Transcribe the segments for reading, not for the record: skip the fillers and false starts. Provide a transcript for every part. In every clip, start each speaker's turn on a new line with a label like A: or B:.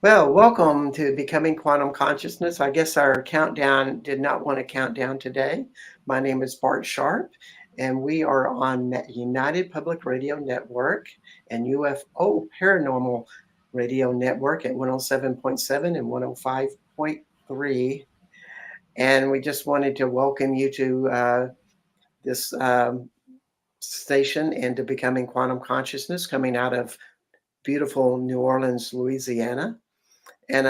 A: Well, welcome to Becoming Quantum Consciousness. I guess our countdown did not want to count down today. My name is Bart Sharp, and we are on United Public Radio Network and UFO Paranormal Radio Network at 107.7 and 105.3. And we just wanted to welcome you to this station and to Becoming Quantum Consciousness coming out of beautiful New Orleans, Louisiana. And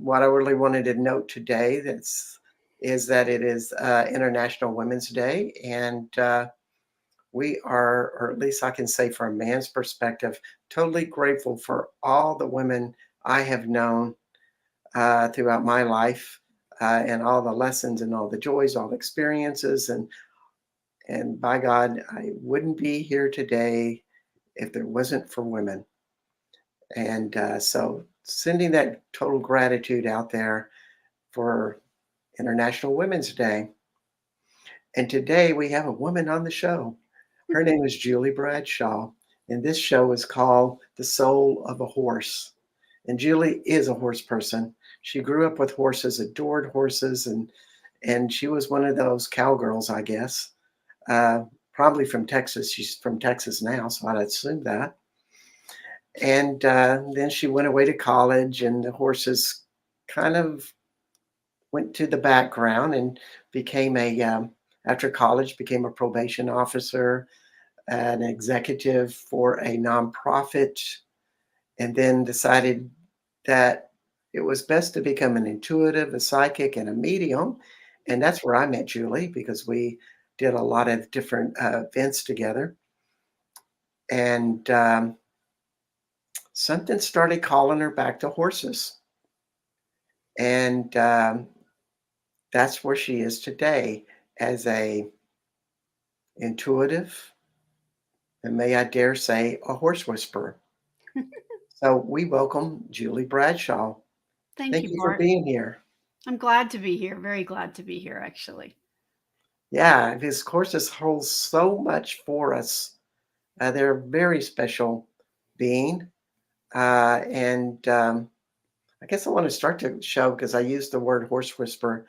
A: what I really wanted to note today is that it is International Women's Day, and we are, or at least I can say from a man's perspective, totally grateful for all the women I have known throughout my life, and all the lessons and all the joys, all the experiences, and by God, I wouldn't be here today if it wasn't for women. And so sending that total gratitude out there for International Women's Day. And today we have a woman on the show. Her name is Julie Bradshaw. And this show is called The Soul of a Horse. And Julie is a horse person. She grew up with horses, adored horses, and she was one of those cowgirls, I guess. Probably from Texas. She's from Texas now, so I'd assume that. And then she went away to college, and the horses kind of went to the background and became after college, became a probation officer, an executive for a nonprofit, and then decided that it was best to become an intuitive, a psychic, and a medium. And that's where I met Julie because we did a lot of different events together. And something started calling her back to horses. And that's where she is today as a intuitive, and may I dare say, a horse whisperer. So we welcome Julie Bradshaw.
B: Thank
A: Thank
B: you,
A: you for
B: Bart.
A: being here.
B: I'm glad to be here. Very glad to be here, actually.
A: Yeah, his courses hold so much for us. They're a very special being. And I guess I want to start the show because I use the word horse whisperer.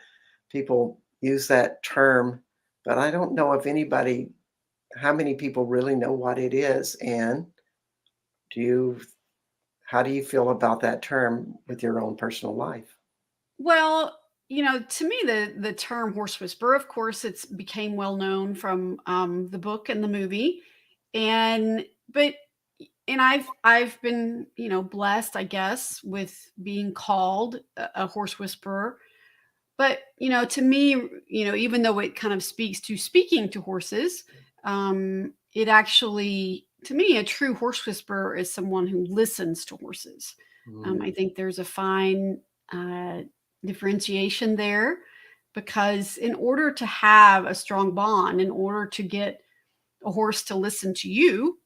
A: People use that term, but I don't know if how many people really know what it is. And do you, how do you feel about that term with your own personal life?
B: Well, to me, the term horse whisperer, of course, it's became well known from the book and the movie, and but and I've been blessed, I guess, with being called a horse whisperer. But to me, even though it kind of speaks to speaking to horses, it actually, to me, a true horse whisperer is someone who listens to horses. I
A: Mm.
B: think there's a fine uh, differentiation there because in order to have a strong bond, in order to get a horse to listen to you,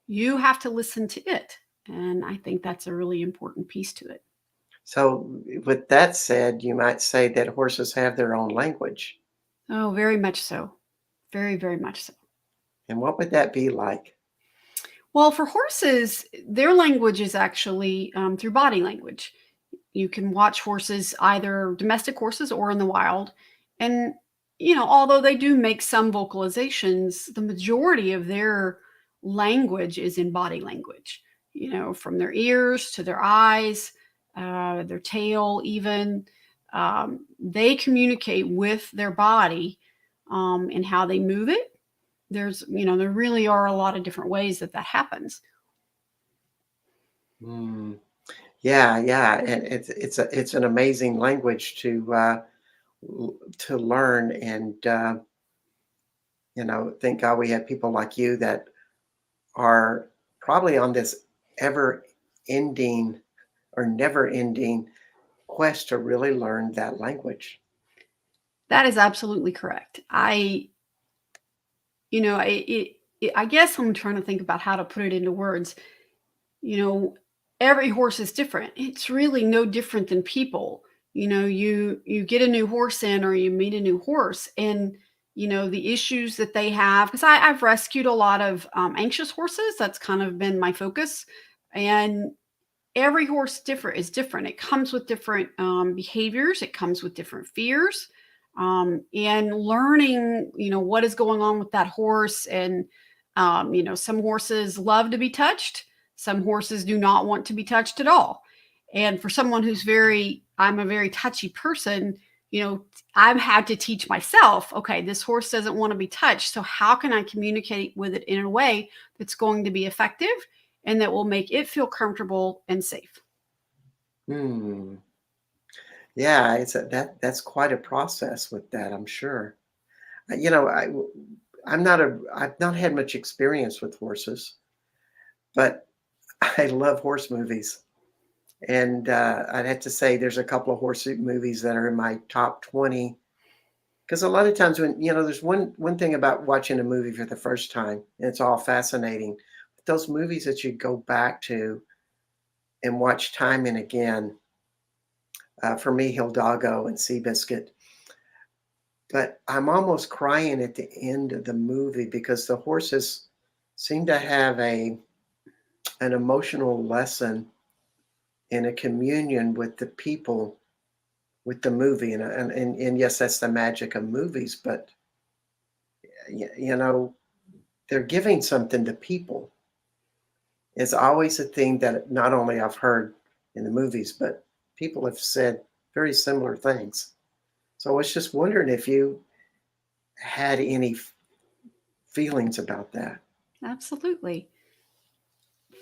B: you have to listen to it. And I think that's a really important piece to it.
A: So, with that said, you might say that horses have their own language.
B: Oh, very much so. Very, very much so.
A: And what would that be like?
B: Well, for horses, their language is actually through body language. You can watch horses, either domestic horses or in the wild. And, although they do make some vocalizations, the majority of their language is in body language, from their ears to their eyes, their tail, even. They communicate with their body and how they move it. There really are a lot of different ways that happens.
A: Mm. Yeah, yeah, and it's an amazing language to learn, and thank God we have people like you that are probably on this ever-ending or never-ending quest to really learn that language.
B: That is absolutely correct. I guess I'm trying to think about how to put it into words. You know, every horse is different. It's really no different than people. You get a new horse in or you meet a new horse, and the issues that they have, because I've rescued a lot of anxious horses. That's kind of been my focus. And every horse is different. It comes with different behaviors. It comes with different fears. And learning, what is going on with that horse. And, some horses love to be touched. Some horses do not want to be touched at all. And for someone I'm a very touchy person, I've had to teach myself, okay, this horse doesn't want to be touched. So how can I communicate with it in a way that's going to be effective and that will make it feel comfortable and safe?
A: Hmm. Yeah, that's quite a process with that, I'm sure. You know, I've not had much experience with horses, but I love horse movies. And I'd have to say there's a couple of horse movies that are in my top 20. Because a lot of times when, there's one thing about watching a movie for the first time, and it's all fascinating. But those movies that you go back to and watch time and again, for me, Hidalgo and Seabiscuit. But I'm almost crying at the end of the movie because the horses seem to have an emotional lesson and a communion with the people with the movie. And yes, that's the magic of movies, but you know, they're giving something to people. It's always a thing that not only I've heard in the movies, but people have said very similar things. So I was just wondering if you had any feelings about that.
B: Absolutely.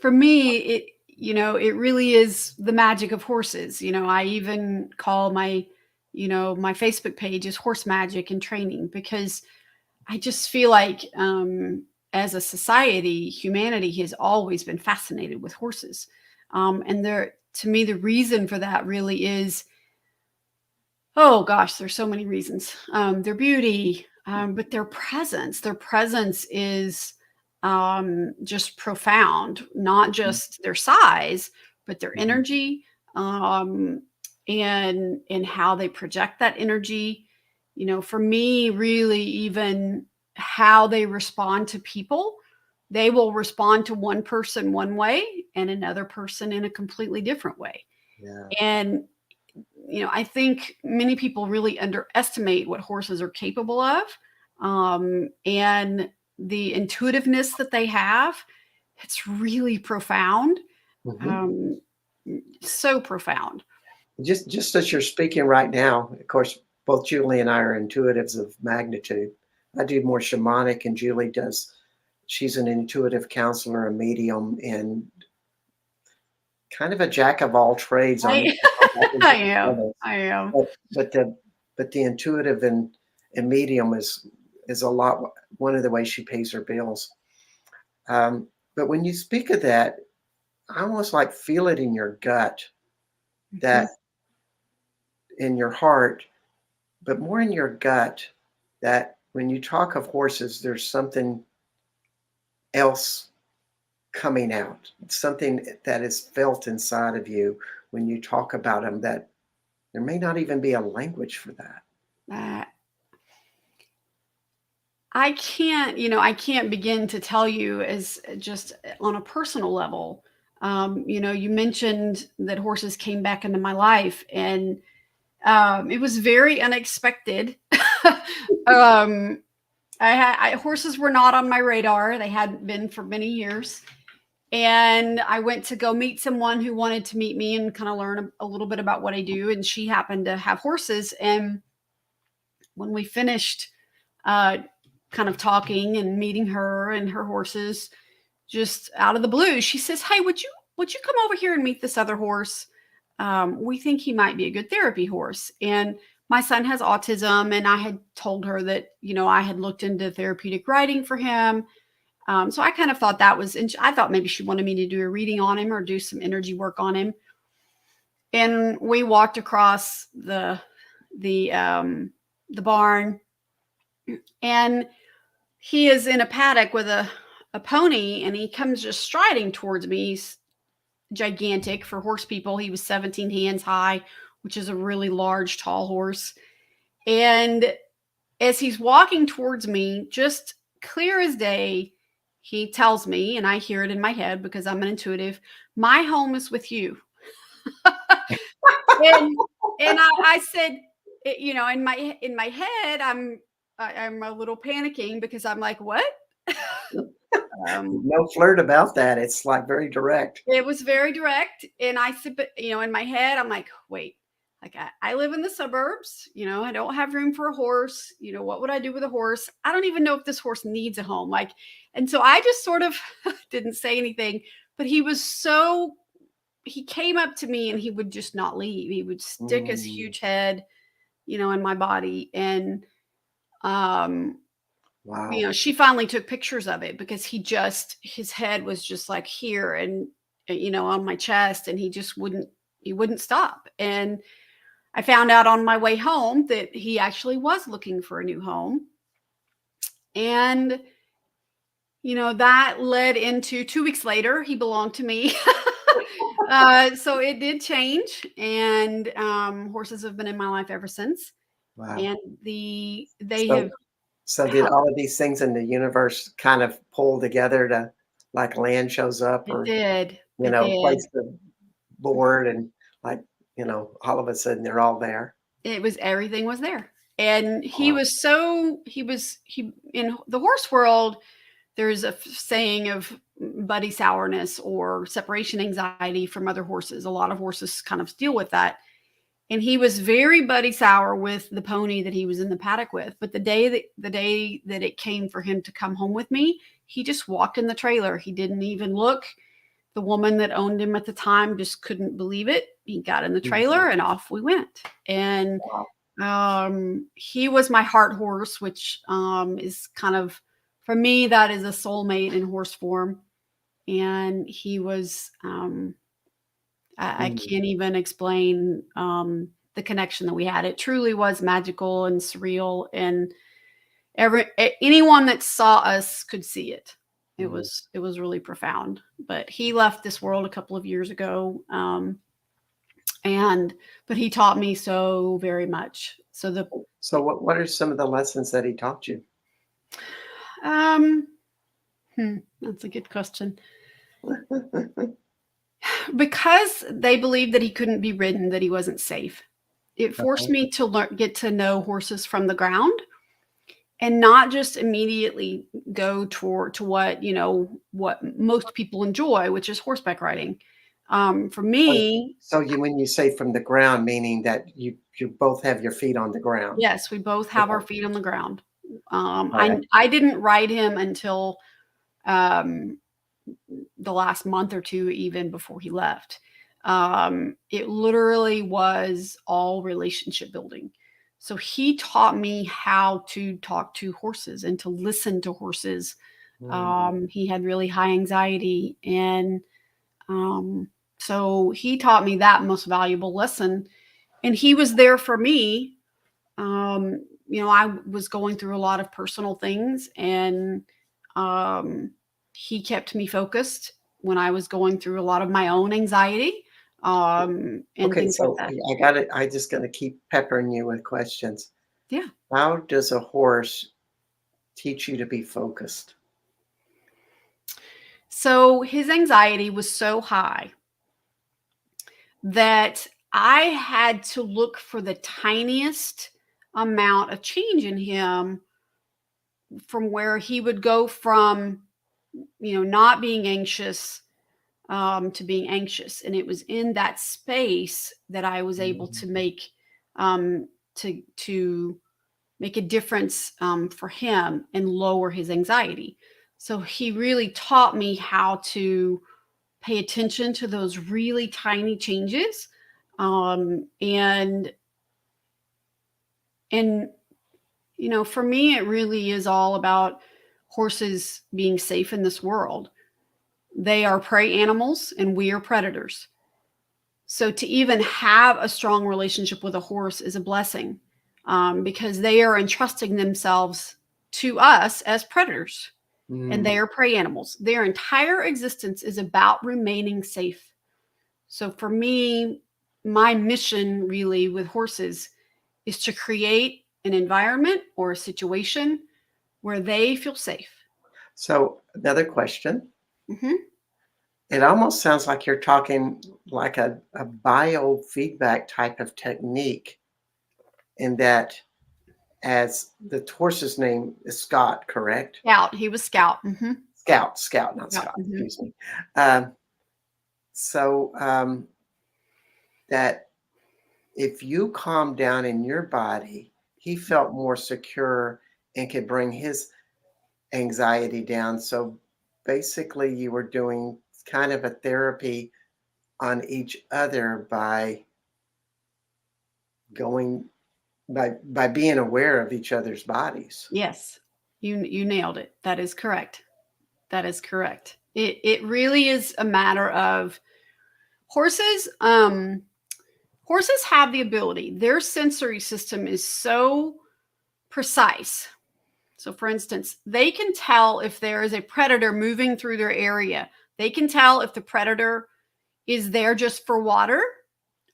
B: For me, it really is the magic of horses. I even call my Facebook page is Horse Magic and Training, because I just feel like, as a society, humanity has always been fascinated with horses. And to me, the reason for that really is, oh gosh, there's so many reasons. Their beauty, but their presence is just profound. Not just their size, but their
A: Mhm.
B: energy, um, and how they project that energy. For me, really, even how they respond to people. They will respond to one person one way and another person in a completely different way.
A: Yeah.
B: And I think many people really underestimate what horses are capable of, and the intuitiveness that they have. It's really profound,
A: Mhm.
B: um, so profound.
A: Just as you're speaking right now, of course, both Julie and I are intuitives of magnitude. I do more shamanic, and Julie does. She's an intuitive counselor, a medium, and kind of a jack of all trades on
B: I, I am.
A: levels.
B: I am.
A: But the intuitive and medium is a lot one of the ways she pays her bills. But when you speak of that, I almost like feel it in your gut,
B: Mhm.
A: that in your heart, but more in your gut, that when you talk of horses, there's something else coming out, something that is felt inside of you when you talk about them, that there may not even be a language for that.
B: Uh, I can't begin to tell you, as just on a personal level. You mentioned that horses came back into my life, and it was very unexpected. um, horses were not on my radar. They hadn't been for many years. And I went to go meet someone who wanted to meet me and kind of learn a little bit about what I do. And she happened to have horses. And when we finished uh, kind of talking and meeting her and her horses, just out of the blue, she says, "Hey, would you come over here and meet this other horse? We think he might be a good therapy horse." And my son has autism, and I had told her that I had looked into therapeutic riding for him. So I kind of thought that was, and I thought maybe she wanted me to do a reading on him or do some energy work on him. And we walked across the barn, and he is in a paddock with a pony, and he comes just striding towards me. He's gigantic for horse people. He was 17 hands high, which is a really large, tall horse. And as he's walking towards me, just clear as day, he tells me, and I hear it in my head because I'm an intuitive, my home is with you. and I said, in my head, I'm a little panicking because I'm like, what? um,
A: No flirt about that. It's like very direct.
B: It was very direct, and I said, but in my head, I'm like, wait, like I live in the suburbs, I don't have room for a horse. What would I do with a horse? I don't even know if this horse needs a home. Like, and so I just sort of didn't say anything, but he came up to me and he would just not leave. He would stick his
A: Mm,
B: huge head, in my body. And um
A: wow.
B: she finally took pictures of it because his head was just like here and on my chest, and he wouldn't stop. And I found out on my way home that he actually was looking for a new home. And that led into 2 weeks later, he belonged to me. So it did change, and horses have been in my life ever since.
A: Wow.
B: And they
A: So
B: have
A: so did
B: helped.
A: all of these things in the universe kind of pull together to like land shows up
B: It
A: or,
B: did. It did.
A: place the board and like, all of a sudden they're all there?
B: It was everything was there. And he
A: Wow.
B: was so he in the horse world, there's a saying of buddy sourness or separation anxiety from other horses. A lot of horses kind of deal with that. And he was very buddy sour with the pony that he was in the paddock with. But the day that it came for him to come home with me, he just walked in the trailer. He didn't even look. The woman that owned him at the time just couldn't believe it. He got in the
A: Mhm.
B: trailer and off we went. And
A: Wow.
B: he was my heart horse, which is kind of, for me, that is a soulmate in horse form. And he was, I
A: Mm.
B: can't even explain the connection that we had. It truly was magical and surreal. And anyone that saw us could see it. It
A: Mhm.
B: was it was really profound. But he left this world a couple of years ago, and but he taught me so very much. So
A: So what are some of the lessons that he taught you?
B: um, that's a good question. Because they believed that he couldn't be ridden, that he wasn't safe. It forced
A: Uh-huh.
B: me to get to know horses from the ground, and not just immediately go toward to what most people enjoy, which is horseback riding. For
A: So
B: me,
A: when you say from the ground, meaning that you both have your feet on the ground.
B: yes, we both have our
A: Okay.
B: feet on the ground.
A: All right.
B: I didn't ride him until um, the last month or two, even before he left. It literally was all relationship building. So he taught me how to talk to horses and to listen to horses.
A: Mm.
B: He had really high anxiety, and um, so he taught me that most valuable lesson. And he was there for me. I was going through a lot of personal things, and um, he kept me focused when I was going through a lot of my own anxiety, and
A: Okay,
B: things like
A: so
B: that.
A: I just gonna keep peppering you with questions.
B: Yeah.
A: How does a horse teach you to be focused?
B: So his anxiety was so high that I had to look for the tiniest amount of change in him, from where he would go from, not being anxious, to being anxious. And it was in that space that I was able
A: Mhm.
B: to to make a difference, for him, and lower his anxiety. So he really taught me how to pay attention to those really tiny changes, and and for me, it really is all about horses being safe in this world. They are prey animals and we are predators. So to even have a strong relationship with a horse is a blessing, because they are entrusting themselves to us as predators, and
A: Mm.
B: they are prey animals. Their entire existence is about remaining safe. So for me, my mission really with horses is to create an environment or a situation where they feel safe.
A: So another question.
B: Hmm.
A: It almost sounds like you're talking like a biofeedback type of technique in that as the horse's name is Scott, correct?
B: Scout. He was Scout. Hmm.
A: Scout, not
B: Scout.
A: Scott,
B: Hmm.
A: excuse me. Um, so that if you calm down in your body, he felt more secure and could bring his anxiety down. So basically, you were doing kind of a therapy on each other by going by being aware of each other's bodies.
B: Yes, you nailed it. That is correct. That is correct. It really is a matter of horses. Horses have the ability. Their sensory system is so precise. So, for instance, they can tell if there is a predator moving through their area. They can tell if the predator is there just for water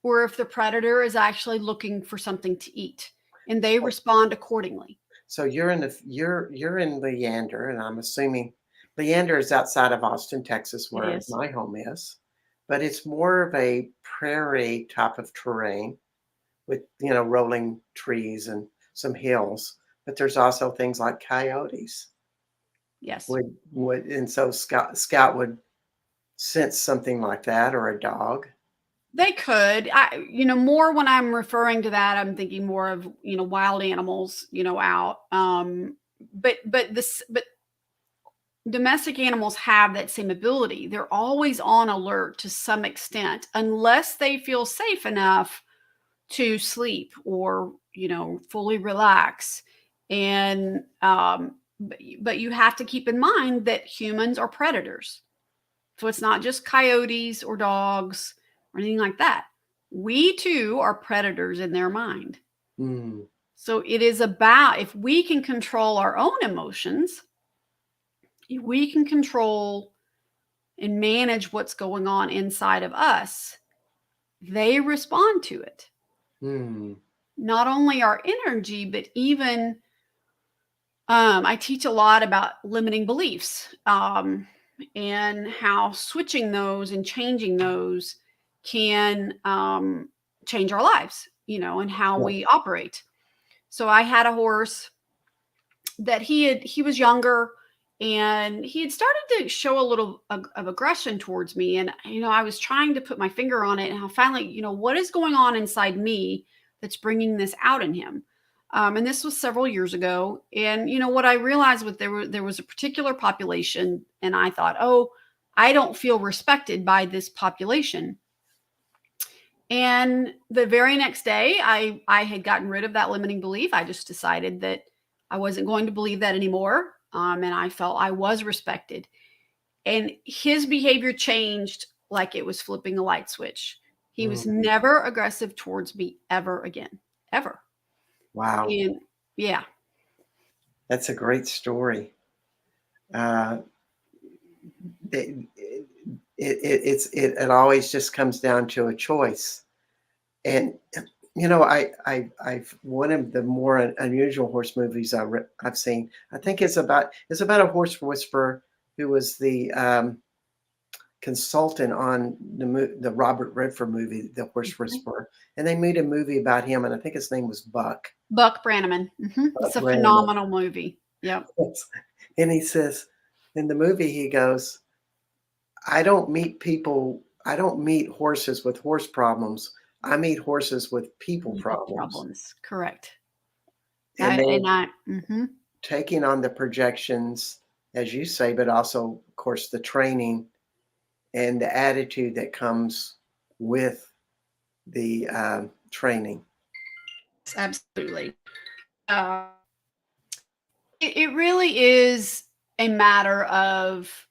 B: or if the predator is actually looking for something to eat, and they
A: So,
B: respond accordingly.
A: so you're in Leander, and I'm assuming Leander is outside of Austin, Texas,
B: It
A: where
B: is.
A: my home is, but it's more of a prairie type of terrain with rolling trees and some hills. But there's also things like coyotes.
B: Yes.
A: Would and so Scout would sense something like that, or a dog.
B: They could. More when I'm referring to that, I'm thinking more of, wild animals, out. But domestic animals have that same ability. They're always on alert to some extent, unless they feel safe enough to sleep or, fully relax. And but you have to keep in mind that humans are predators. So it's not just coyotes or dogs or anything like that. We too are predators in their mind.
A: Mm,
B: So it is about, if we can control our own emotions, if we can control and manage what's going on inside of us, they respond to it.
A: mm,
B: Not only our energy, but even I teach a lot about limiting beliefs, and how switching those and changing those can change our lives, and how
A: yeah,
B: we operate. So I had a horse that he was younger, and he had started to show a little of aggression towards me, and I was trying to put my finger on it, and I finally, what is going on inside me that's bringing this out in him. And this was several years ago, and what I realized was there was a particular population, and I thought, oh, I don't feel respected by this population. And the very next day, I had gotten rid of that limiting belief. I just decided that I wasn't going to believe that anymore, and I felt I was respected. And his behavior changed like it was flipping a light switch. He was
A: mm,
B: never aggressive towards me ever again, ever.
A: wow,
B: And yeah,
A: that's a great story. Uh, it always just comes down to a choice. And I've one of the more unusual horse movies I've seen. I think it's about a horse whisperer who was the consultant on the Robert Redford movie, The Horse
B: mhm.
A: Whisperer, and they made a movie about him, and I think his name was Buck.
B: Buck Brannaman.
A: Buck
B: It's a
A: Brannaman.
B: phenomenal movie. Yep.
A: And he says in the movie, he goes, I don't meet horses with horse problems. I meet horses with people
B: People
A: problems.
B: problems. Correct.
A: And they're
B: Mhm.
A: taking on the projections, as you say, but also, of course, the training and the attitude that comes with the training.
B: Absolutely. Uh, it really is a matter of,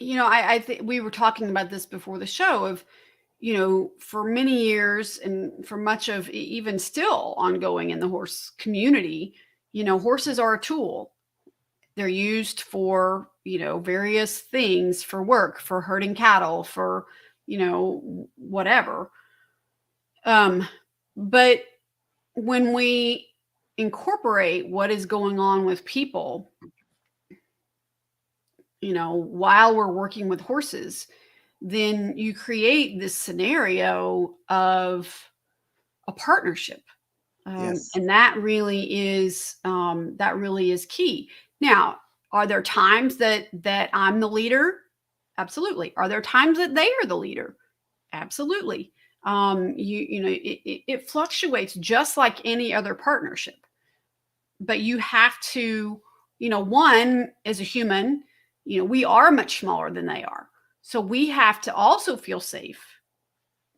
B: I think we were talking about this before the show of, for many years and for much of even still ongoing in the horse community, horses are a tool. They're used for, various things, for work, for herding cattle, for, whatever. Um, but when we incorporate what is going on with people, while we're working with horses, then you create this scenario of a partnership.
A: Yes.
B: And that really is key. Now, are there times that I'm the leader? Absolutely. Are there times that they are the leader? Absolutely. It fluctuates just like any other partnership. But you have to, one, as a human, we are much smaller than they are. So we have to also feel safe,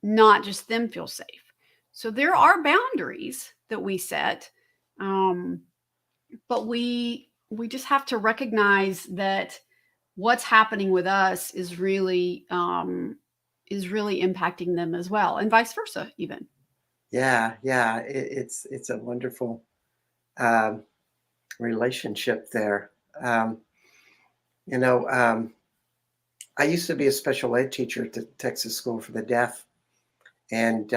B: not just them feel safe. So there are boundaries that we set, but we just have to recognize that what's happening with us is really impacting them as well, and vice versa, even.
A: Yeah, yeah. It's a wonderful um, relationship there. Um, you know, I used to be a special ed teacher at the Texas School for the Deaf, and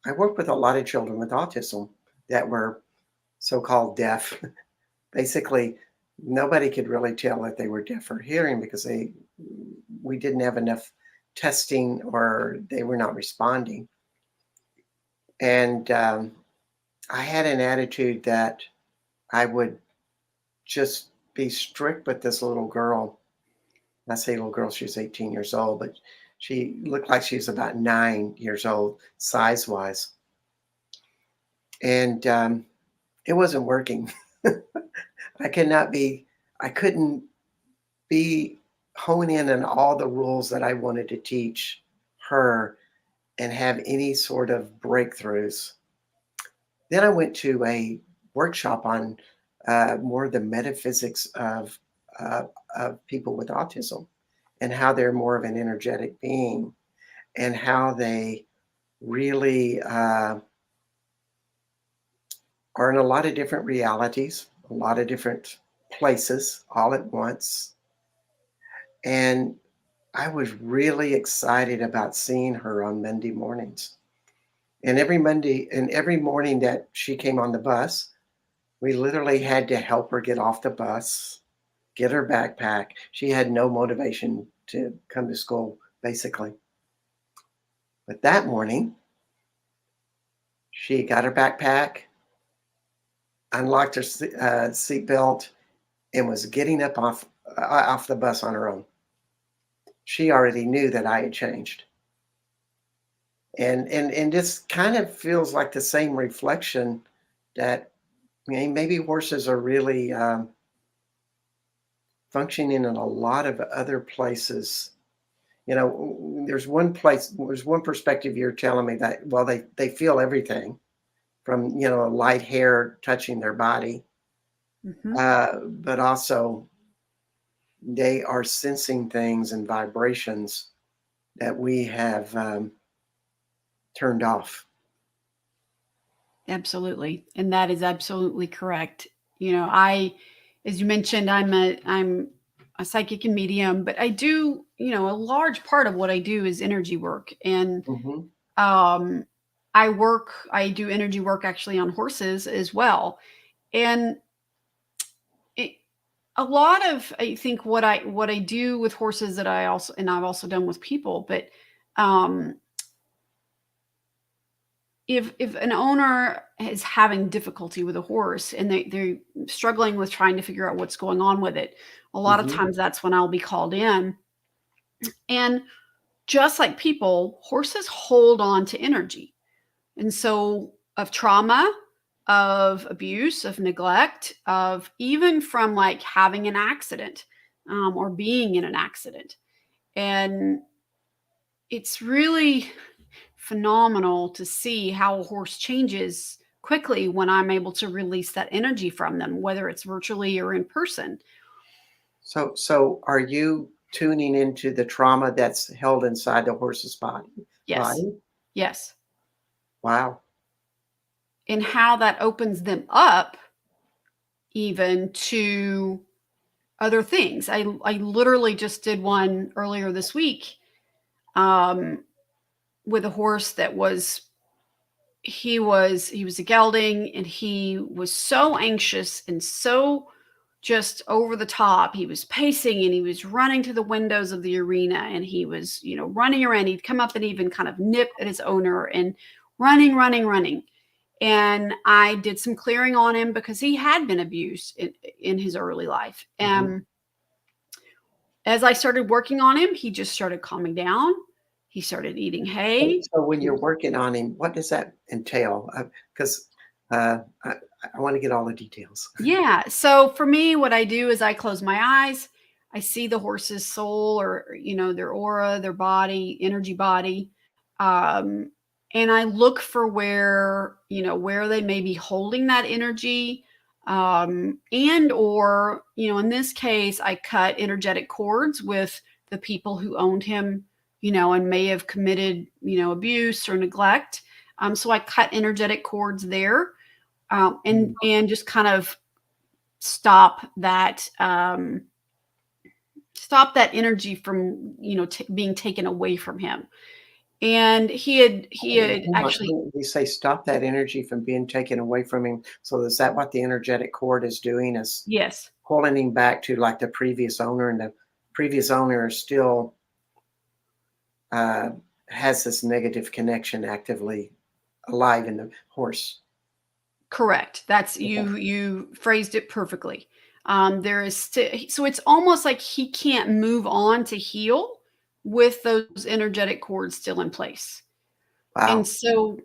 A: I worked with a lot of children with autism that were so-called deaf. Basically, nobody could really tell that they were deaf or hearing because we didn't have enough testing or they were not responding. And I had an attitude that I would just be strict with this little girl. I say little girl, she was 18 years old, but she looked like she was about 9 years old, size wise. And it wasn't working. I could not be, I couldn't be hone in on all the rules that I wanted to teach her and have any sort of breakthroughs. Then I went to a workshop on more the metaphysics uh, of people with autism and how they're more of an energetic being and how they really are in a lot of different realities, a lot of different places all at once. And I was really excited about seeing her on Monday mornings. And every morning that she came on the bus, we literally had to help her get off the bus, get her backpack. She had no motivation to come to school, basically. But that morning, she got her backpack, unlocked her seatbelt, and was getting up off the bus on her own. She already knew that I had changed. And this kind of feels like the same reflection that maybe horses are really functioning in a lot of other places. There's one perspective you're telling me that, well, they feel everything from, light hair touching their body,
B: Mm-hmm.
A: but also they are sensing things and vibrations that we have turned off.
B: Absolutely. And that is absolutely correct. As you mentioned, I'm a psychic and medium, but I do, a large part of what I do is energy work. And
A: Hmm.
B: um, I do energy work actually on horses as well. And it, a lot of, I think what I do with horses that I've also done with people, but um, if an owner is having difficulty with a horse and they're struggling with trying to figure out what's going on with it, a lot of
A: Hmm.
B: times that's when I'll be called in. And just like people, horses hold on to energy. And so of trauma, of abuse, of neglect, of even from like having an accident, or being in an accident. And it's really phenomenal to see how a horse changes quickly when I'm able to release that energy from them, whether it's virtually or in person.
A: So are you tuning into the trauma that's held inside the horse's body?
B: Yes.
A: Body?
B: Yes.
A: Wow.
B: And how that opens them up even to other things. I literally just did one earlier this week, um, with a horse that was he was a gelding, and he was so anxious and so just over the top. He was pacing and he was running to the windows of the arena, and he was, running around. He'd come up and even kind of nip at his owner and running, running, running. And I did some clearing on him because he had been abused in his early life.
A: Mhm.
B: As I started working on him, he just started calming down. He started eating hay.
A: So when you're working on him, what does that entail? Because I want to get all the details.
B: Yeah. So for me, what I do is I close my eyes. I see the horse's soul, or, their aura, their body, energy body. Um, and I look for where they may be holding that energy. And, or, in this case, I cut energetic cords with the people who owned him, and may have committed, abuse or neglect. So I cut energetic cords there. And just kind of stop that energy from being taken away from him. And he had
A: Hold on,
B: actually,
A: you say stop that energy from being taken away from him. So is that what the energetic cord is doing? Is
B: yes,
A: pulling him back to like the previous owner, and the previous owner is still uh, has this negative connection actively alive in the horse.
B: correct. That's
A: Okay.
B: you phrased it perfectly. There is so it's almost like he can't move on to heal with those energetic cords still in place. And
A: Wow.
B: so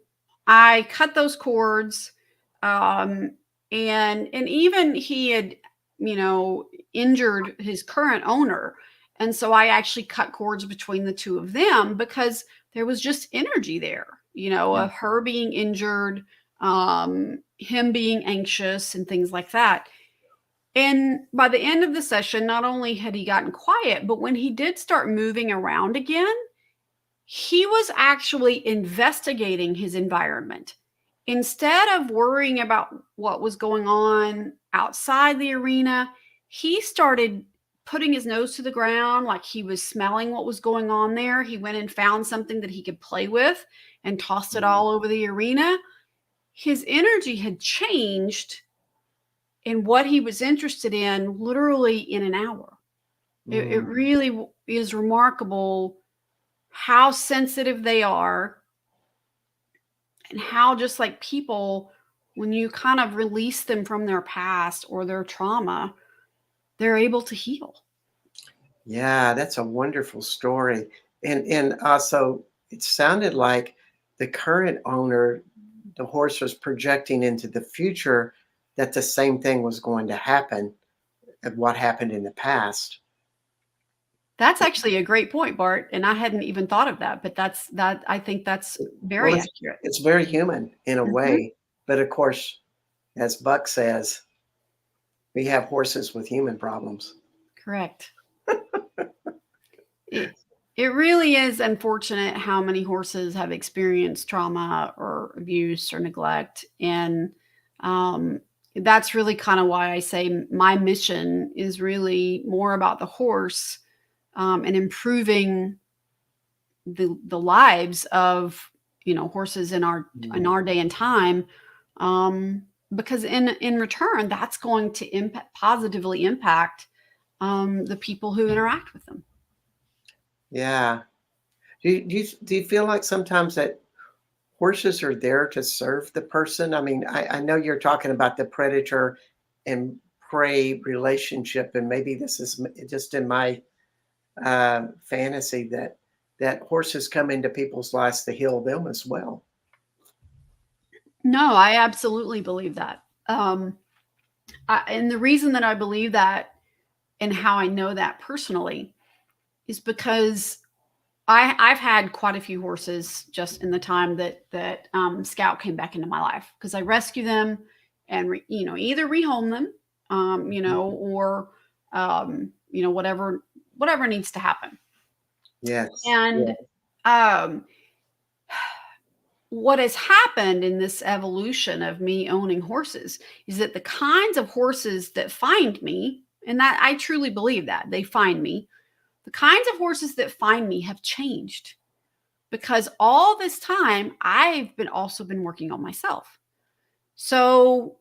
B: I cut those cords, um, and even he had, injured his current owner. And so I actually cut cords between the two of them because there was just energy there,
A: Yeah.
B: of her being injured, him being anxious and things like that. And by the end of the session, not only had he gotten quiet, but when he did start moving around again, he was actually investigating his environment. Instead of worrying about what was going on outside the arena, he started putting his nose to the ground, like he was smelling what was going on there. He went and found something that he could play with and tossed it
A: Mm,
B: all over the arena. His energy had changed in what he was interested in literally in an hour. It
A: mm.
B: really is remarkable how sensitive they are, and how just like people, when you kind of release them from their past or their trauma, they're able to heal.
A: Yeah, that's a wonderful story. And also it sounded like the current owner, the horse was projecting into the future that the same thing was going to happen of what happened in the past.
B: That's actually a great point, Bart, and I hadn't even thought of that, but I think that's
A: Well,
B: very accurate.
A: it's very human in a
B: Mhm.
A: way, but of course, as Buck says, we have horses with human problems.
B: Correct. It it really is unfortunate how many horses have experienced trauma or abuse or neglect, and um, that's really kind of why I say my mission is really more about the horse, and improving the lives of horses in
A: Mm.
B: our day and time, um, because in return that's going to positively impact the people who interact with them.
A: Yeah. Do you feel like sometimes that horses are there to serve the person? I mean, I know you're talking about the predator and prey relationship, and maybe this is just in my fantasy that horses come into people's lives to heal them as well.
B: No, I absolutely believe that. And the reason that I believe that, and how I know that personally, is because I've had quite a few horses just in the time that Scout came back into my life, because I rescue them and either rehome them, or whatever needs to happen.
A: Yes.
B: And um, what has happened in this evolution of me owning horses is that the kinds of horses that find me, and that I truly believe that they find me, the kinds of horses that find me have changed. because all this time I've also been working on myself. So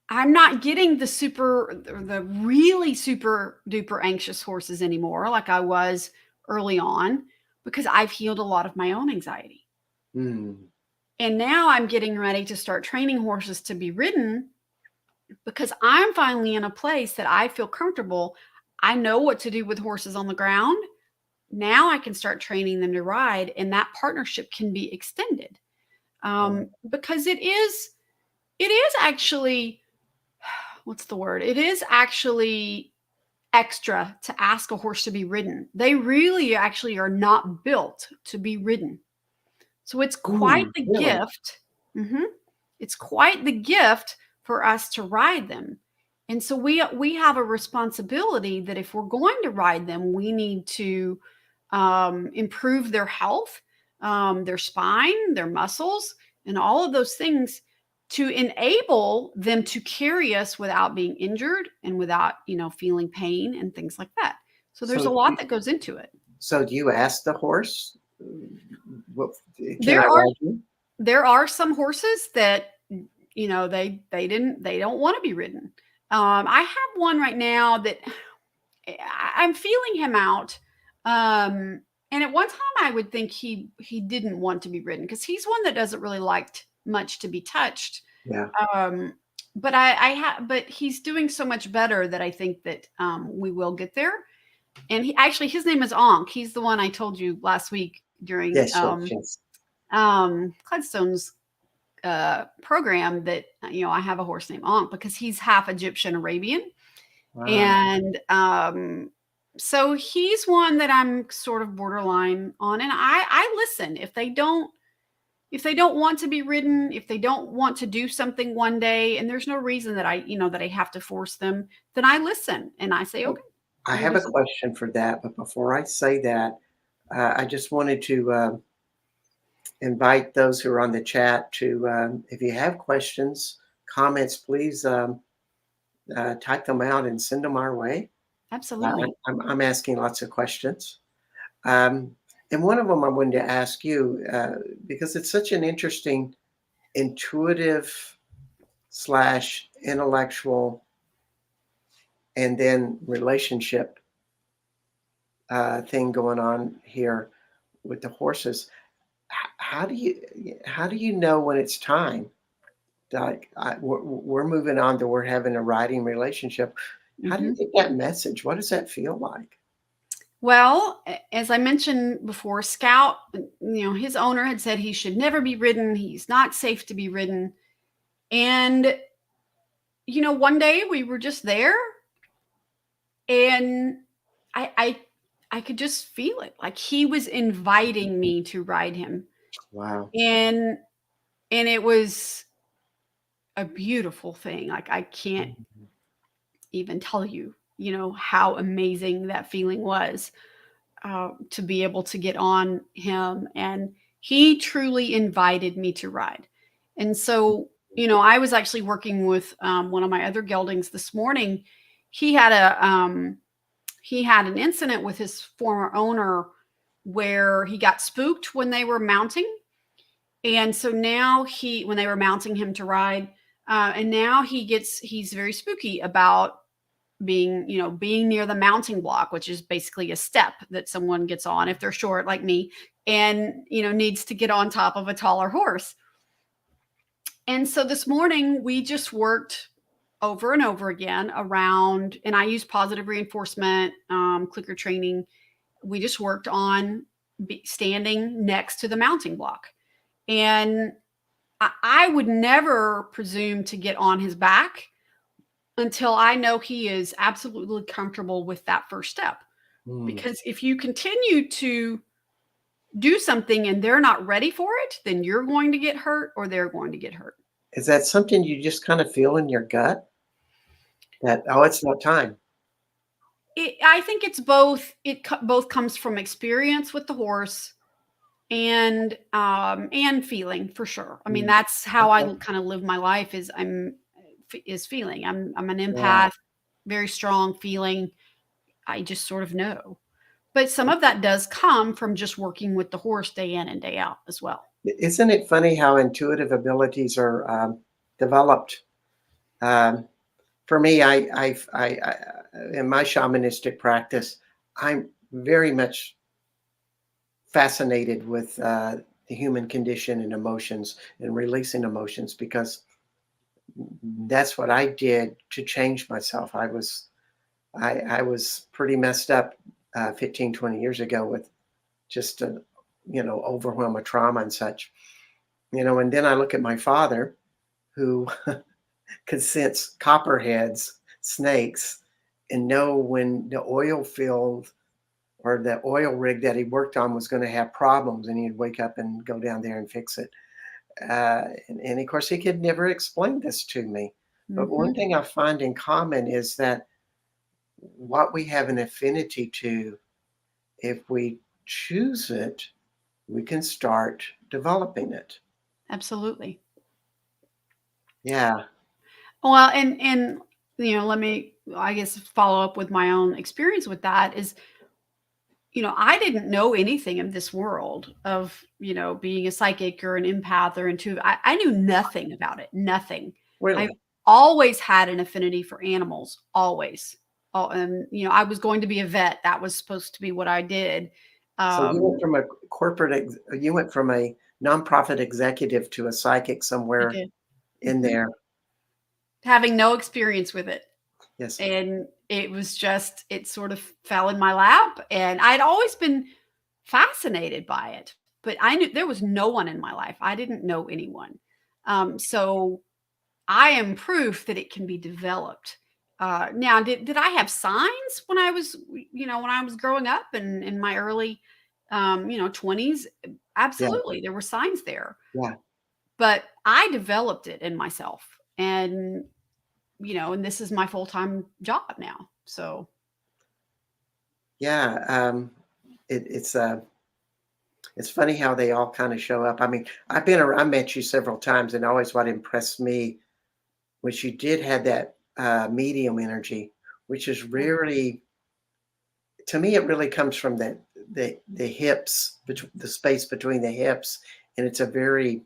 B: I'm not getting the really super duper anxious horses anymore like I was early on, because I've healed a lot of my own anxiety.
A: Mm.
B: And now I'm getting ready to start training horses to be ridden, because I'm finally in a place that I feel comfortable. I know what to do with horses on the ground. Now I can start training them to ride, and that partnership can be extended. Because it is actually, what's the word? It is actually extra to ask a horse to be ridden. They really actually are not built to be ridden. So it's quite
A: Mm,
B: the
A: really?
B: gift. Mhm. It's quite the gift for us to ride them. And so we have a responsibility that if we're going to ride them, we need to improve their health, their spine, their muscles, and all of those things, to enable them to carry us without being injured and without, feeling pain and things like that. So there's
A: So,
B: a lot that goes into it.
A: so do you ask the horse, what, can I
B: There are
A: ride you?
B: there are some horses that, they don't want to be ridden. I have one right now that I'm feeling him out. And at one time I would think he didn't want to be ridden, because he's one that doesn't really like much to be touched.
A: Yeah.
B: Um, but he's doing so much better that I think that we will get there. And his name is Ankh. He's the one I told you last week during
A: Yes, yes, yes.
B: Cledstone's program, that I have a horse named Ankh, because he's half Egyptian Arabian.
A: Wow.
B: And so he's one that I'm sort of borderline on. And I listen. If they don't want to be ridden, if they don't want to do something one day, and there's no reason that I have to force them, then I listen and I say, okay,
A: I
B: we'll
A: have
B: do
A: a
B: something.
A: question for that, but before I say that, I just wanted to invite those who are on the chat to, if you have questions, comments, please type them out and send them our way.
B: Absolutely.
A: I'm asking lots of questions. Um, and one of them I wanted to ask you, because it's such an interesting, intuitive slash intellectual and then relationship thing going on here with the horses. How do you know when it's time? Like we're moving on to we're having a riding relationship. How do you
B: Mhm.
A: get that message? What does that feel like?
B: Well, as I mentioned before, Scout, his owner had said he should never be ridden. He's not safe to be ridden. And, one day we were just there, and I, I, I could just feel it. Like he was inviting me to ride him.
A: Wow.
B: And, and it was a beautiful thing. Like I can't
A: Mhm.
B: even tell you, how amazing that feeling was. To be able to get on him. And he truly invited me to ride. And so, I was actually working with one of my other geldings this morning. He had an incident with his former owner where he got spooked when they were mounting. And so now when they were mounting him to ride, and now he's very spooky about being near the mounting block, which is basically a step that someone gets on if they're short like me, and needs to get on top of a taller horse. And so this morning we just worked over and over again around, and I use positive reinforcement, clicker training. We just worked on standing next to the mounting block. And I would never presume to get on his back until I know he is absolutely comfortable with that first step.
A: Mm.
B: Because if you continue to do something and they're not ready for it, then you're going to get hurt or they're going to get hurt.
A: Is that something you just kind of feel in your gut that, oh, it's not time?
B: I think it's both. Both comes from experience with the horse and feeling, for sure. I mean,
A: Mm.
B: that's how I
A: Okay.
B: kind of live my life. Is feeling. I'm an
A: Yeah.
B: empath, very strong feeling. I just sort of know. But some of that does come from just working with the horse day in and day out as well.
A: Isn't it funny how intuitive abilities are developed? Um, for me, I in my shamanistic practice, I'm very much fascinated with the human condition and emotions and releasing emotions because that's what I did to change myself. I was pretty messed up 15, 20 years ago with just a, overwhelm of trauma and such. And then I look at my father who could sense copperheads, snakes, and know when the oil field or the oil rig that he worked on was going to have problems, and he'd wake up and go down there and fix it. And of course, he could never explain this to me. But one
B: Hmm.
A: thing I find in common is that what we have an affinity to, if we choose it, we can start developing it.
B: Absolutely.
A: Yeah.
B: Well, and let me, I guess, follow up with my own experience with that is, I didn't know anything of this world of, being a psychic or an empath or intuitive. I knew nothing about it. Nothing. I've
A: Really?
B: always had an affinity for animals, always. Oh, and I was going to be a vet. That was supposed to be what I did.
A: So you went
B: Um,
A: from a you went from a nonprofit executive to a psychic
B: I
A: somewhere
B: did.
A: in
B: Mhm.
A: there.
B: Having no experience with it.
A: Yes.
B: And it was just, it sort of fell in my lap. And I'd always been fascinated by it, but I knew there was no one in my life. I didn't know anyone. So I am proof that it can be developed. Now, did I have signs when I was, when I was growing up and in my early, 20s?
A: Yeah.
B: Absolutely, there were signs there,
A: Yeah.
B: but I developed it in myself, and and this is my full time job now. So
A: Yeah. It's funny how they all kind of show up. I mean, I met you several times, and always what impressed me was you did have that medium energy, which is
B: yeah,
A: really, to me, it really comes from the hips, between the space between the hips, and it's a very,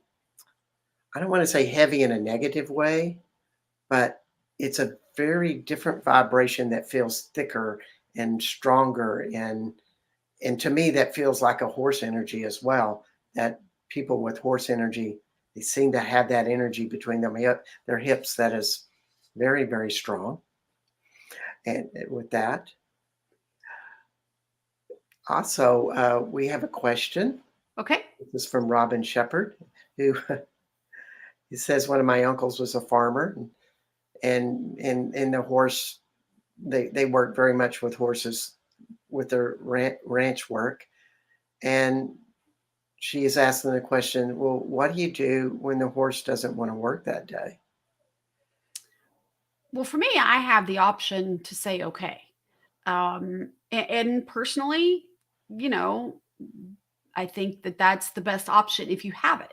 A: I don't want to say heavy in a negative way, but it's a very different vibration that feels thicker and stronger, and to me that feels like a horse energy as well. That people with horse energy, they seem to have that energy between their hips that is very, very strong. And with that, also we have a question.
B: okay.
A: This is from Robin Shepherd, who he says one of my uncles was a farmer, and the horse, they work very much with horses with their ranch work. And she is asking the question, well, what do you do when the horse doesn't want to work that day?
B: Well, for me, I have the option to say okay. And personally, you know, I think that that's the best option if you have it.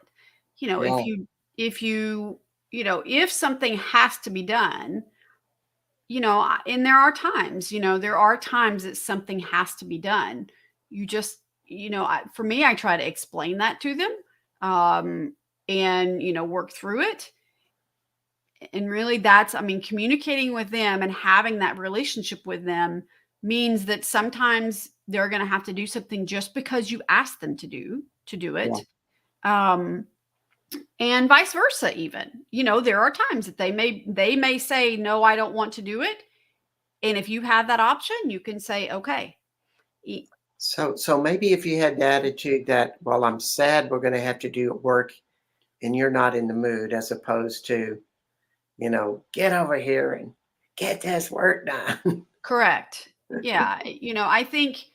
B: You know,
A: Yeah,
B: if you, if something has to be done, and there are times that something has to be done. You just, for me, I try to explain that to them, um, and, work through it. And really, I mean, communicating with them and having that relationship with them means that sometimes they're going to have to do something just because you asked them to do
A: yeah.
B: it. Um, and vice versa even. There are times that they may say, no, I don't want to do it. And if you have that option, you can say, okay. E-
A: So maybe if you had the attitude that, well, I'm sad we're going to have to do work and you're not in the mood, as opposed to, get over here and get this work done.
B: Correct. Yeah. I think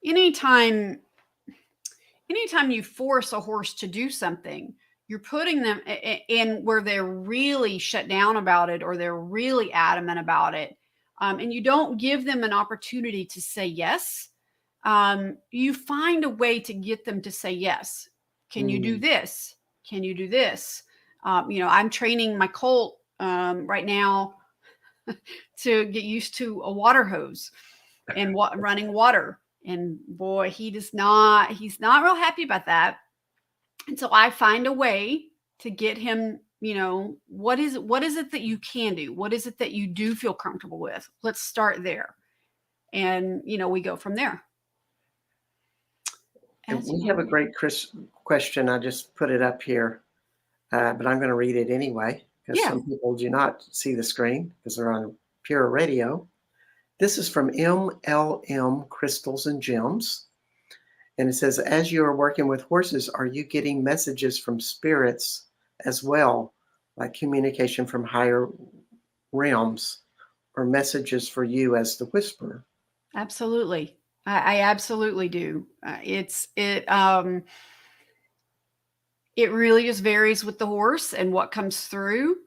B: anytime anytime you force a horse to do something, you're putting them in where they're really shut down about it or they're really adamant about it. And you don't give them an opportunity to say yes. You find a way to get them to say yes. Can you do
A: Mm,
B: this? Can you do this? I'm training my colt right now to get used to a water hose and running water. And boy, he's not real happy about that. And so I find a way to get him, what is it that you can do? What is it that you do feel comfortable with? Let's start there. And, we go from there.
A: And we have a great question. I just put it up here, but I'm going to read it anyway because some people do not see the screen because they're on pure radio. This is from MLM Crystals and Gems. And it says, as you are working with horses, are you getting messages from spirits as well, like communication from higher realms or messages for you as the whisperer?
B: Absolutely. I absolutely do. It really just varies with the horse and what comes through.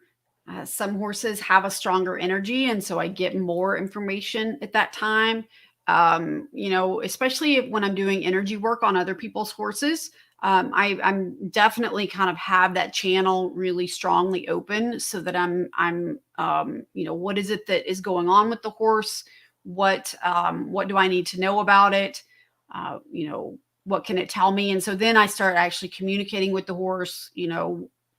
B: Some horses have a stronger energy, and so I get more information at that time. Especially when I'm doing energy work on other people's horses, I'm definitely kind of have that channel really strongly open so that I'm what is it that is going on with the horse? What do I need to know about it? What can it tell me? And so then I start actually communicating with the horse,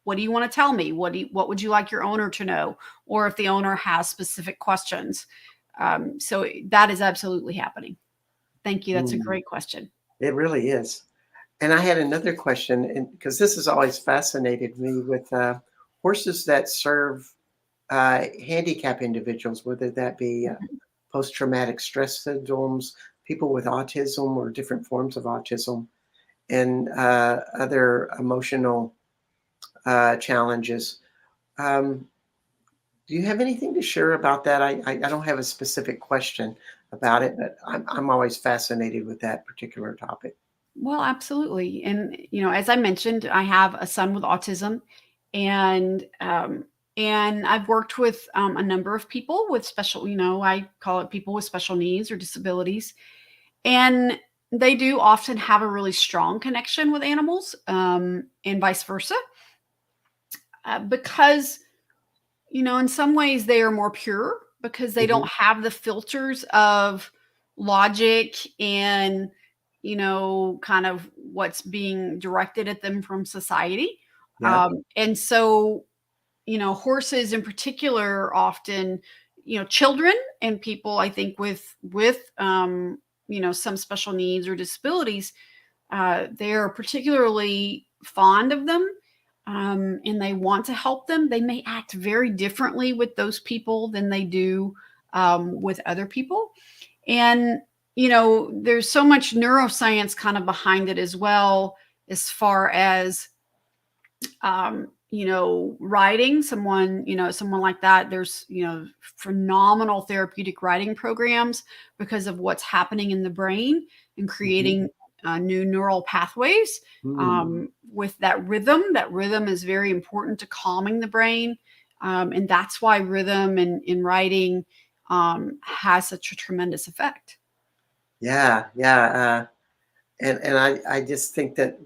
B: what do you want to tell me? What would you like your owner to know? Or if the owner has specific questions. So that is absolutely happening. Thank you. That's a great question.
A: It really is. And I had another question, because this has always fascinated me with horses that serve handicap individuals, whether that be post-traumatic stress syndromes, people with autism or different forms of autism, and other emotional challenges. Do you have anything to share about that? I don't have a specific question about it, but I'm always fascinated with that particular topic.
B: Well, absolutely. And, as I mentioned, I have a son with autism, and I've worked with a number of people with special, I call it people with special needs or disabilities. And they do often have a really strong connection with animals, and vice versa, because, in some ways they are more pure because they don't have the filters of logic and, kind of what's being directed at them from society.
A: Yeah.
B: And so, horses in particular often, children and people, I think with some special needs or disabilities, they're particularly fond of them, and they want to help them. They may act very differently with those people than they do with other people. And, there's so much neuroscience kind of behind it as well, as far as, riding someone like that. There's, phenomenal therapeutic riding programs because of what's happening in the brain and creating new neural pathways with that rhythm. That rhythm is very important to calming the brain. And that's why rhythm in riding has such a tremendous effect.
A: Yeah. Yeah. And I just think that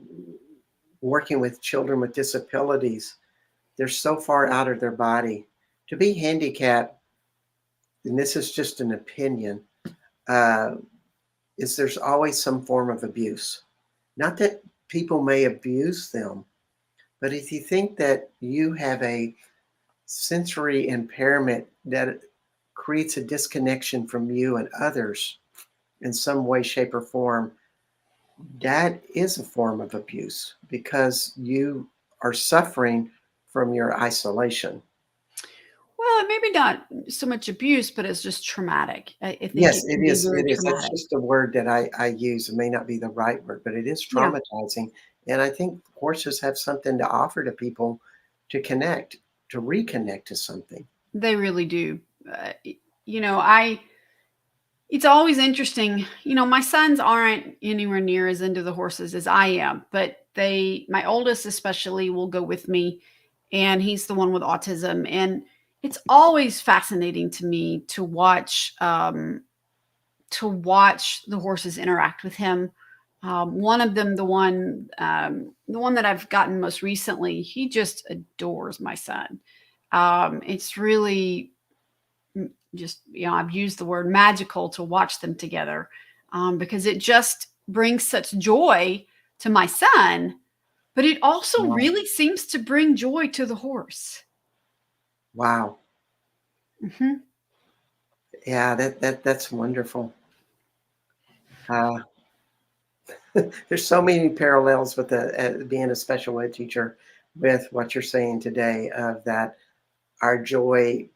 A: working with children with disabilities, they're so far out of their body. To be handicapped, and this is just an opinion, is there's always some form of abuse. Not that people may abuse them, but if you think that you have a sensory impairment that creates a disconnection from you and others in some way, shape, or form, that is a form of abuse because you are suffering from your isolation.
B: Well, maybe not so much abuse, but it's just traumatic. I think
A: Yes,
B: it
A: it
B: can be
A: is.
B: very
A: It is. That's
B: traumatic.
A: just a word that I use. It may not be the right word, but it is
B: Yeah,
A: traumatizing. And I think horses have something to offer to people to connect, to reconnect to something.
B: they really do. I it's always interesting. My sons aren't anywhere near as into the horses as I am, but my oldest especially will go with me, and he's the one with autism. And it's always fascinating to me to watch the horses interact with him. One of them, the one that I've gotten most recently, he just adores my son. It's really just, I've used the word magical to watch them together. because it just brings such joy to my son, but it also
A: Wow.
B: really seems to bring joy to the horse.
A: Wow.
B: Hmm.
A: Yeah, that's wonderful. Uh, there's so many parallels with being a special ed teacher with what you're saying today of that our joy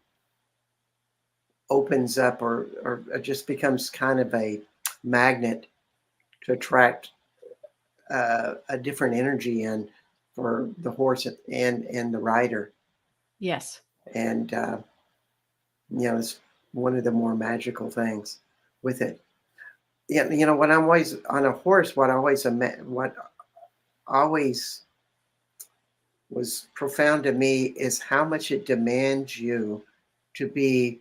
A: opens up or just becomes kind of a magnet to attract a different energy in for the horse and the rider.
B: Yes.
A: And, it's one of the more magical things with it. Yeah, when I'm always on a horse, what always was profound to me is how much it demands you to be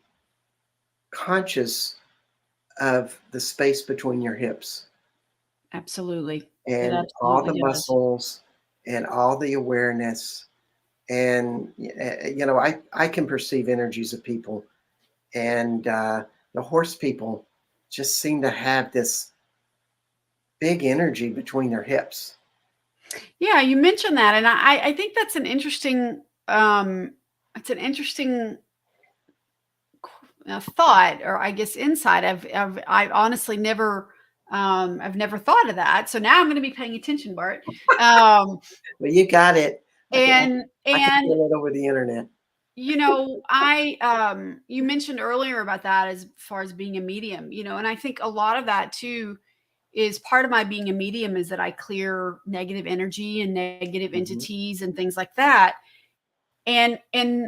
A: conscious of the space between your hips
B: Absolutely. It
A: and all
B: absolutely
A: the
B: does.
A: muscles and all the awareness. And, I can perceive energies of people, and the horse people just seem to have this big energy between their hips.
B: Yeah, you mentioned that, and I think that's an interesting it's an interesting thought, or I guess insight. I honestly never I've never thought of that. So now I'm going to be paying attention, Bart. Um,
A: Well, you got it. I can
B: and
A: feel it over the internet.
B: I you mentioned earlier about that as far as being a medium, and I think a lot of that too is part of my being a medium is that I clear negative energy and negative
A: Hmm.
B: entities and things like that. And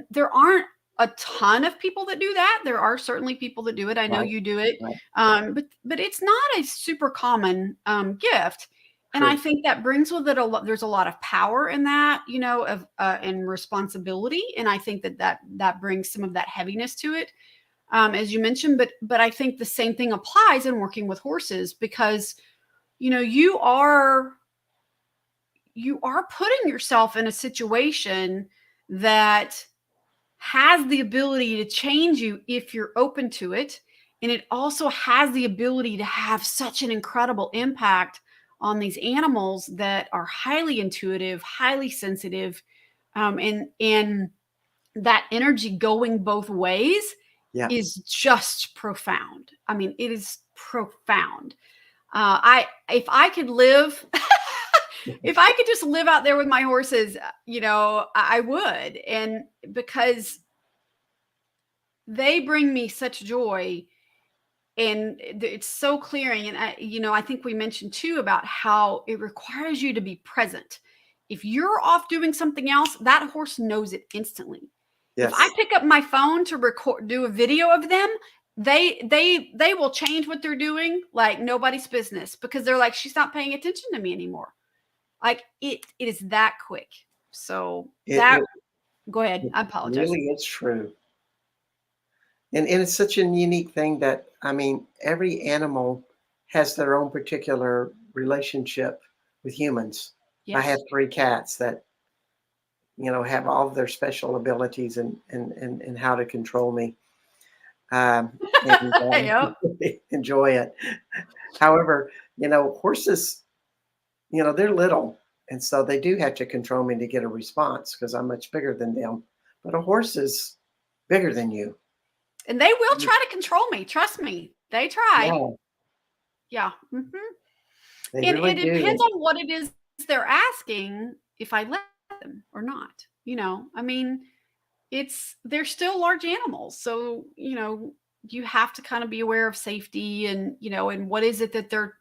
B: there aren't a ton of people that do that. There are certainly people that do it. I know
A: Right,
B: you do it,
A: right.
B: but it's not a super common gift. And I
A: True.
B: think that brings with it a lot. There's a lot of power in that, of and responsibility. And I think that brings some of that heaviness to it, as you mentioned. But I think the same thing applies in working with horses because you are putting yourself in a situation that has the ability to change you if you're open to it. And it also has the ability to have such an incredible impact on these animals that are highly intuitive, highly sensitive, and that energy going both ways
A: Yeah.
B: is just profound. I mean, it is profound. I if I could live if I could just live out there with my horses, I would. And because they bring me such joy, and it's so clearing. And I think we mentioned too about how it requires you to be present. If you're off doing something else, that horse knows it instantly. If I
A: Yes.
B: pick up my phone to do a video of them, they will change what they're doing like nobody's business because they're like, she's not paying attention to me anymore. Like it is that quick. So
A: It,
B: that
A: it,
B: go ahead.
A: it
B: I apologize.
A: really is true. And it's such a unique thing that, I mean, every animal has their own particular relationship with humans. I have
B: Yes.
A: 3 cats that, have all of their special abilities and how to control me. And
B: Yep.
A: enjoy it. However, horses, they're little. And so they do have to control me to get a response because I'm much bigger than them. But a horse is bigger than you.
B: And they will try to control me. Trust me. They try.
A: Yeah,
B: Yeah.
A: they
B: And
A: really
B: it depends
A: do.
B: on what it is they're asking if I let them or not. I mean, they're still large animals. So, you have to kind of be aware of safety and what is it that they're,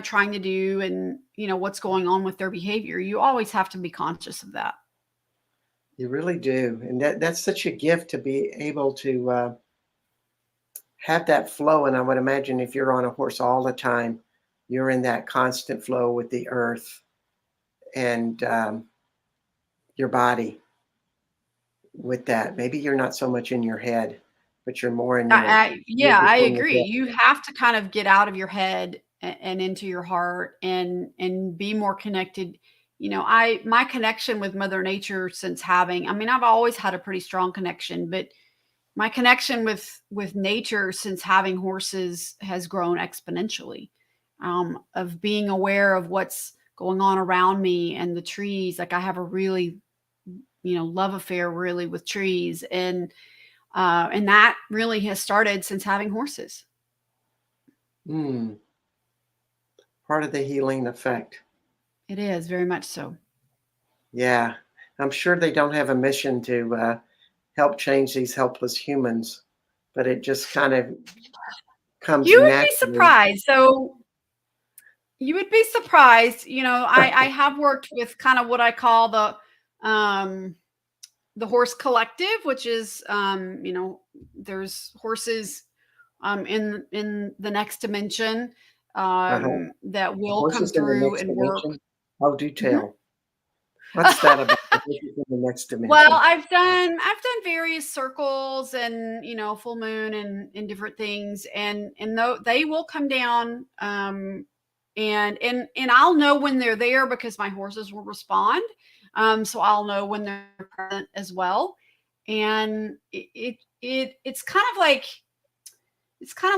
B: trying to do and, what's going on with their behavior. You always have to be conscious of that.
A: You really do. And that's such a gift to be able to have that flow. And I would imagine if you're on a horse all the time, you're in that constant flow with the earth and your body with that. Maybe you're not so much in your head, but you're more in you're
B: Yeah, I
A: between your
B: agree.
A: hips.
B: You have to kind of get out of your head and into your heart and be more connected. My connection with Mother Nature since I mean, I've always had a pretty strong connection, but my connection with nature since having horses has grown exponentially. of being aware of what's going on around me and the trees. Like I have a really, love affair really with trees, and that really has started since having horses.
A: Mm, part of the healing effect.
B: It is very much so.
A: Yeah. I'm sure they don't have a mission to help change these helpless humans, but it just kind of comes
B: You would be
A: naturally.
B: surprised. So you would be surprised. I have worked with kind of what I call the horse collective, which is, there's horses in the next dimension
A: Uh-huh.
B: that will come
A: Horses in the
B: through
A: next
B: and work.
A: dimension? Oh, do
B: Mhm.
A: tell. What's that about the horses in the next
B: Well,
A: dimension?
B: I've done various circles and full moon and different things, and though they will come down, and I'll know when they're there because my horses will respond, so I'll know when they're present as well, and it's kind of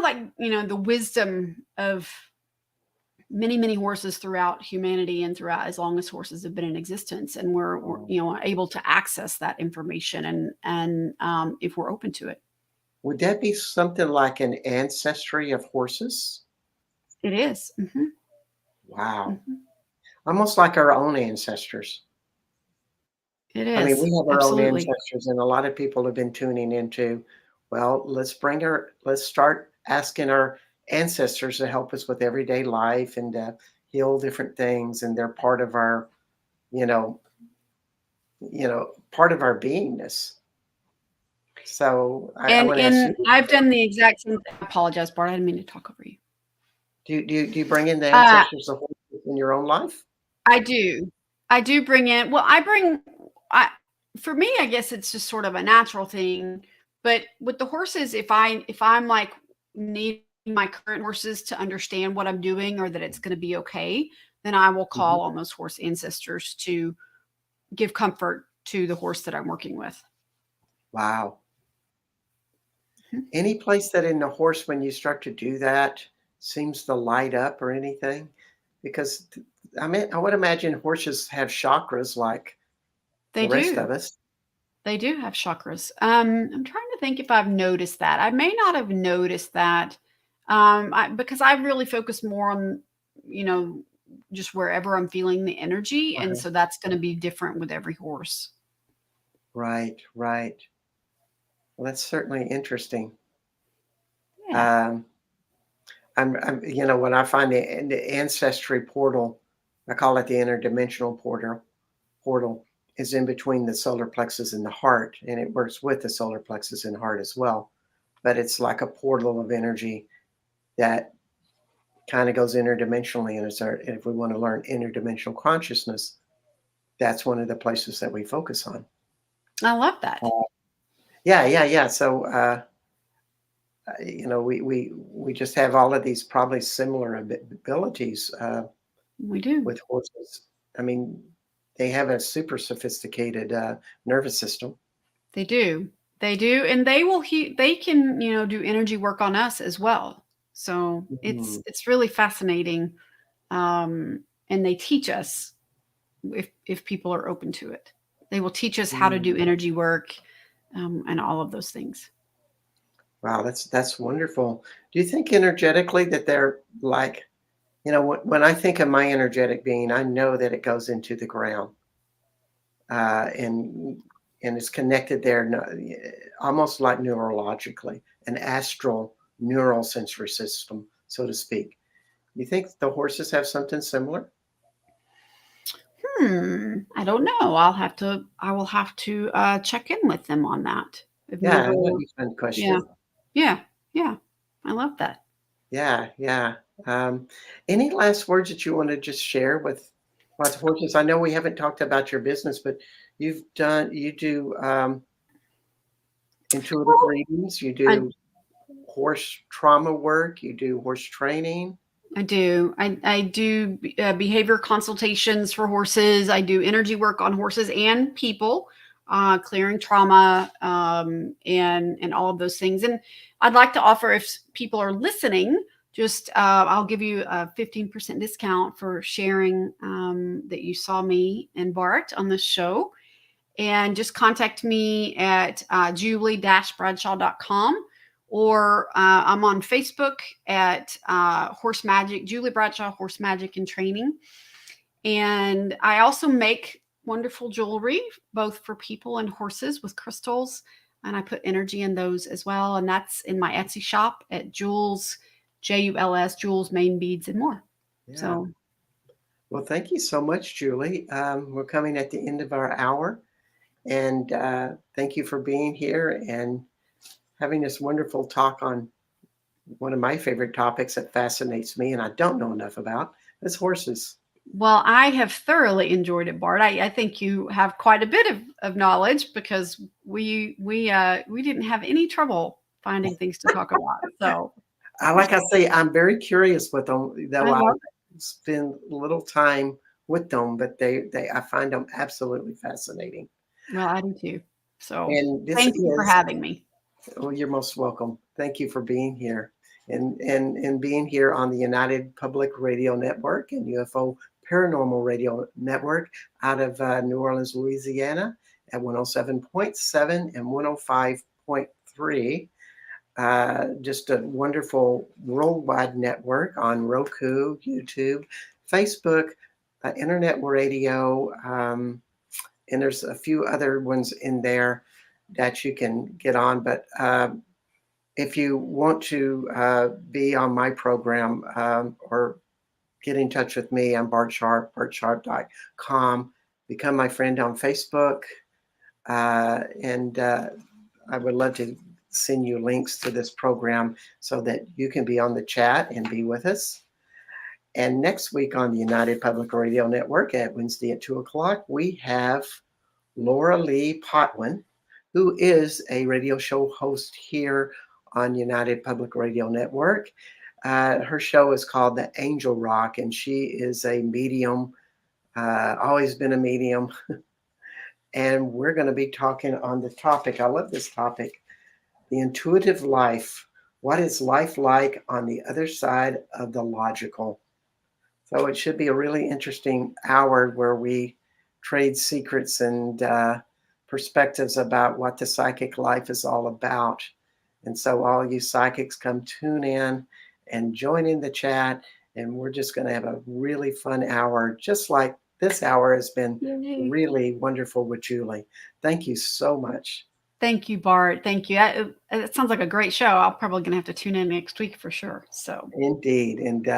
B: like the wisdom of many horses throughout humanity and throughout as long as horses have been in existence, and we're
A: Oh.
B: able to access that information, and if we're open to it.
A: Would that be something like an ancestry of horses?
B: It is.
A: Wow.
B: Hmm.
A: Almost like our own ancestors.
B: It
A: I mean, we
B: is
A: have our own
B: absolutely.
A: ancestors, and a lot of people have been tuning into, well, let's start asking our ancestors to help us with everyday life and heal different things, and they're part of our, you know, part of our beingness. So I
B: and
A: want to ask
B: and
A: you,
B: I've done the exact same thing. I apologize, Bart, I didn't mean to talk over you.
A: do you bring in the
B: uh
A: ancestors of horses in your own life?
B: I do bring in, well, I for me, I guess it's just sort of a natural thing. But with the horses, if I'm like needing my current horses to understand what I'm doing or that it's going to be okay, then I will
A: Mhm.
B: call on those horse ancestors to give comfort to the horse that I'm working with.
A: Wow.
B: Mhm.
A: Any place that in the horse, when you start to do that, seems to light up or anything? Because I mean, I would imagine horses have chakras like
B: They
A: the rest
B: do.
A: of us.
B: They do have chakras. I'm trying to think if I've noticed that. I may not have noticed that, because I really focus more on, you know, just wherever I'm feeling the energy, and
A: Uh-huh.
B: so that's going to be different with every horse.
A: Right, right. Well, that's certainly interesting.
B: Yeah,
A: Um, when I find the ancestry portal, I call it the interdimensional portal is in between the solar plexus and the heart, and it works with the solar plexus and heart as well. But it's like a portal of energy that kind of goes interdimensionally. And if we want to learn interdimensional consciousness, that's one of the places that we focus on.
B: I love that.
A: Uh, yeah, yeah, yeah. So, we just have all of these probably similar abilities
B: We do.
A: with horses. I mean, they have a super sophisticated nervous system.
B: They do. They do, and they can, do energy work on us as well. So
A: Mhm.
B: it's really fascinating, and they teach us if people are open to it. They will teach us how to do
A: Mm.
B: energy work, and all of those things.
A: Wow, that's wonderful. Do you think energetically that they're like, when I think of my energetic being, I know that it goes into the ground, and it's connected there, almost like neurologically, an astral neural sensory system, so to speak. You think the horses have something similar?
B: I don't know. I will have to check in with them on that. I've
A: Yeah,
B: never.
A: that'd be a fun
B: Yeah,
A: question.
B: yeah, yeah. I love that.
A: Yeah, yeah. Um, any last words that you want to just share with about the horses? I know we haven't talked about your business, but you do intuitive
B: Well,
A: readings, you
B: I
A: do horse trauma work, you do horse training.
B: I do. I do behavior consultations for horses. I do energy work on horses and people, clearing trauma, and all of those things. And I'd like to offer, if people are listening, just I'll give you a 15% discount for sharing that you saw me and Bart on this show. And just contact me at julie-bradshaw.com, or I'm on Facebook at Horse Magic, Julie Bradshaw, Horse Magic and Training. And I also make wonderful jewelry, both for people and horses with crystals. And I put energy in those as well. And that's in my Etsy shop at Jules, Juls, Jules, Main Beads, and more.
A: Yeah.
B: So,
A: well, thank you so much, Julie. We're coming at the end of our hour. And thank you for being here and having this wonderful talk on one of my favorite topics that fascinates me and I don't know enough about. Is horses.
B: Well, I have thoroughly enjoyed it, Bart. I think you have quite a bit of knowledge, because we didn't have any trouble finding things to talk about. So,
A: like I say, I'm very curious with them, though I
B: love
A: spend little time with them, but I find them absolutely fascinating.
B: Well, I do too. So,
A: And this
B: thank you for having me.
A: Well, you're most welcome. Thank you for being here and being here on the United Public Radio Network and UFO Paranormal Radio Network out of New Orleans, Louisiana at 107.7 and 105.3. Just a wonderful worldwide network on Roku, YouTube, Facebook, internet radio, and there's a few other ones in there that you can get on. But if you want to be on my program or get in touch with me, I'm Bart Sharp, bartsharp.com. Become my friend on Facebook. And I would love to send you links to this program so that you can be on the chat and be with us. And next week on the United Public Radio Network at Wednesday at 2 o'clock, we have Laura Lee Potwin, who is a radio show host here on United Public Radio Network. Her show is called The Angel Rock, and she is a medium, always been a medium. And we're going to be talking on the topic. I love this topic, the intuitive life. What is life like on the other side of the logical? So it should be a really interesting hour where we trade secrets and perspectives about what the psychic life is all about. And so all you psychics, come tune in and join in the chat. And we're just going to have a really fun hour, just like this hour has been really wonderful with Julie. Thank you so much.
B: Thank you, Bart. Thank you. It sounds like a great show. I'm probably going to have to tune in next week for sure. So,
A: indeed. And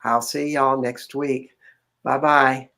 A: I'll see y'all next week. Bye-bye.